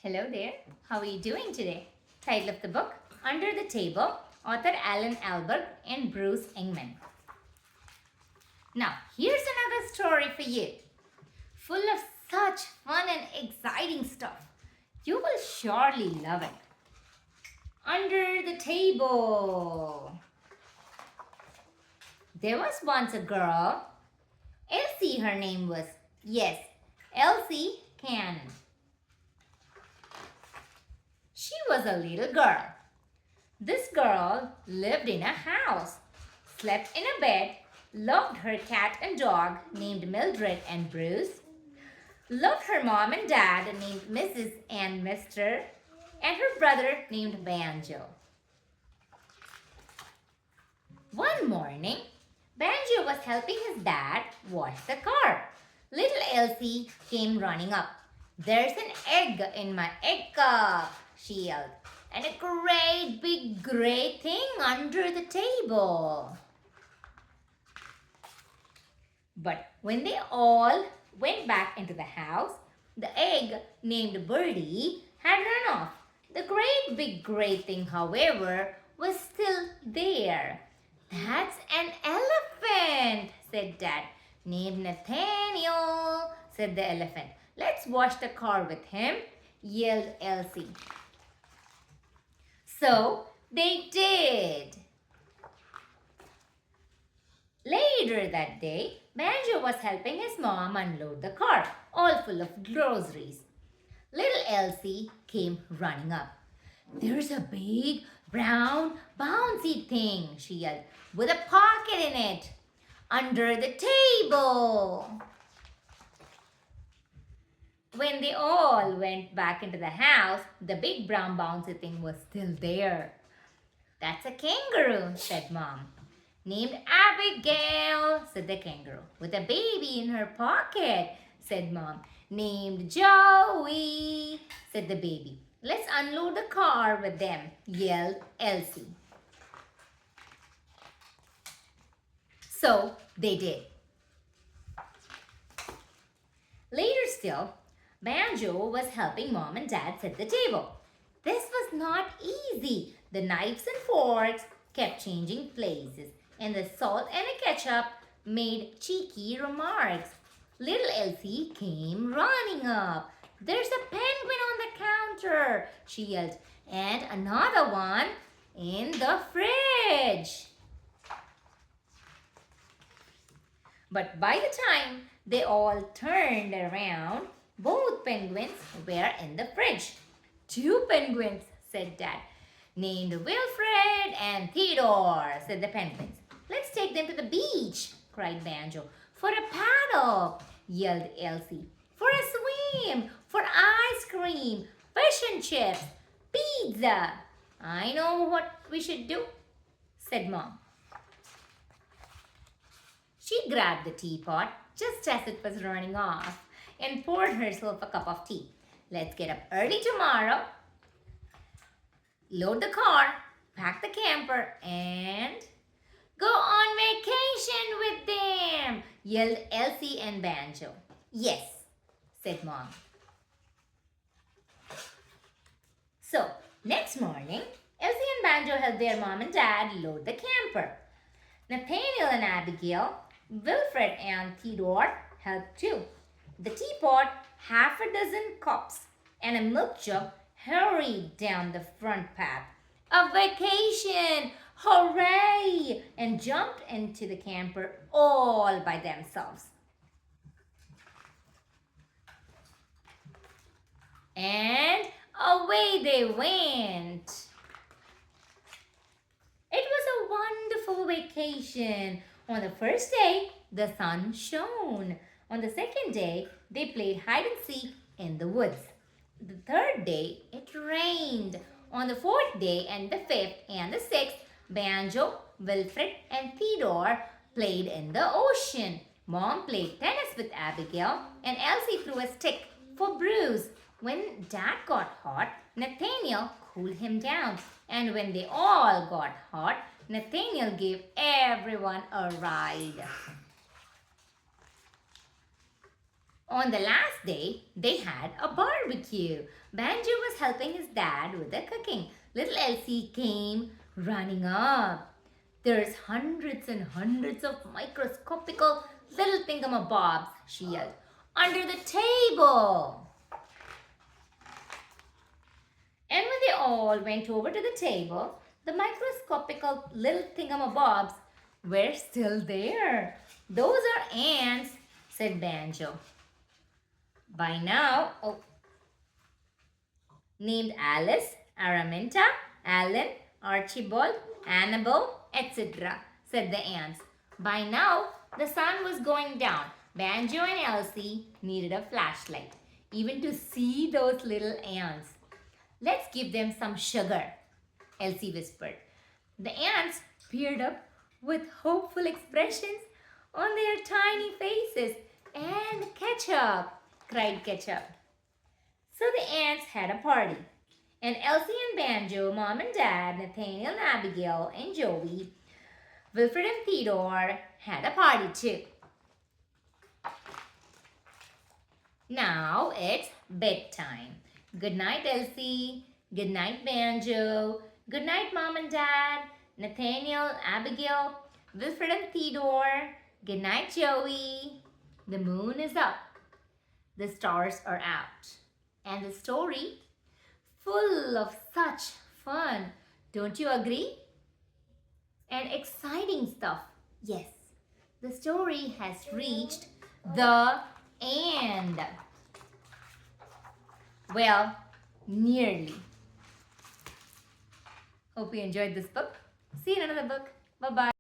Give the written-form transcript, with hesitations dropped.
Hello there. How are you doing today? Title of the book, Under the Table, author AHLBERG and Bruce INGMAN. Now, here's another story for you. Full of such fun and exciting stuff. You will surely love it. Under the Table. There was once a girl. Elsie, her name was. Yes, Elsie Cannon. She was a little girl. This girl lived in a house, slept in a bed, loved her cat and dog named Mildred and Bruce, loved her mom and dad named Mrs. and Mr., and her brother named Banjo. One morning, Banjo was helping his dad wash the car. Little Elsie came running up. "There's an egg in my egg cup," she yelled, "and a great big gray thing under the table." But when they all went back into the house, the egg named Birdie had run off. The great big gray thing, however, was still there. "That's an elephant," said Dad. "Named Nathaniel," said the elephant. "Let's wash the car with him," yelled Elsie. So they did. Later that day, Banjo was helping his mom unload the car, all full of groceries. Little Elsie came running up. "There's a big, brown, bouncy thing," she yelled, "with a pocket in it, under the table." When they all went back into the house, the big brown bouncy thing was still there. "That's a kangaroo," said Mom. "Named Abigail," said the kangaroo. "With a baby in her pocket," said Mom. "Named Joey," said the baby. "Let's unload the car with them," yelled Elsie. So they did. Later still, Banjo was helping Mom and Dad set the table. This was not easy. The knives and forks kept changing places, and the salt and the ketchup made cheeky remarks. Little Elsie came running up. "There's a penguin on the counter," she yelled, "and another one in the fridge." But by the time they all turned around, both penguins were in the fridge. "Two penguins," said Dad. "Named Wilfred and Theodore," said the penguins. "Let's take them to the beach," cried Banjo. "For a paddle," yelled Elsie. "For a swim, for ice cream, fish and chips, pizza." "I know what we should do," said Mom. She grabbed the teapot just as it was running off and poured herself a cup of tea. "Let's get up early tomorrow, load the car, pack the camper, and go on vacation with them," yelled Elsie and Banjo. "Yes," said Mom. So, next morning, Elsie and Banjo helped their mom and dad load the camper. Nathaniel and Abigail, Wilfred and Theodore helped too. The teapot, half a dozen cups, and a milk jug hurried down the front path. "A vacation! Hooray!" and jumped into the camper all by themselves. And away they went. It was a wonderful vacation. On the first day, the sun shone. On the second day, they played hide and seek in the woods. The third day, it rained. On the fourth day and the fifth and the sixth, Banjo, Wilfred, and Theodore played in the ocean. Mom played tennis with Abigail, and Elsie threw a stick for Bruce. When Dad got hot, Nathaniel cooled him down. And when they all got hot, Nathaniel gave everyone a ride. On the last day, they had a barbecue. Banjo was helping his dad with the cooking. Little Elsie came running up. There's hundreds and hundreds of microscopical little thingamabobs, she yelled, under the table. And when they all went over to the table, the microscopical little thingamabobs were still there. Those are ants, said Banjo. By now, named Alice, Araminta, Allan, Archibald, Annabelle, etc., said the ants. By now, the sun was going down. Banjo and Elsie needed a flashlight, even to see those little ants. Let's give them some sugar, Elsie whispered. The ants peered up with hopeful expressions on their tiny faces. And ketchup, cried Ketchup. So the ants had a party. And Elsie and Banjo, Mom and Dad, Nathaniel and Abigail, and Joey, Wilfred and Theodore had a party too. Now it's bedtime. Good night, Elsie. Good night, Banjo. Good night, Mom and Dad, Nathaniel, Abigail, Wilfred and Theodore. Good night, Joey. The moon is up. The stars are out. And the story full of such fun. Don't you agree? And exciting stuff. Yes, the story has reached the end. Well, nearly. Hope you enjoyed this book. See you in another book. Bye-bye.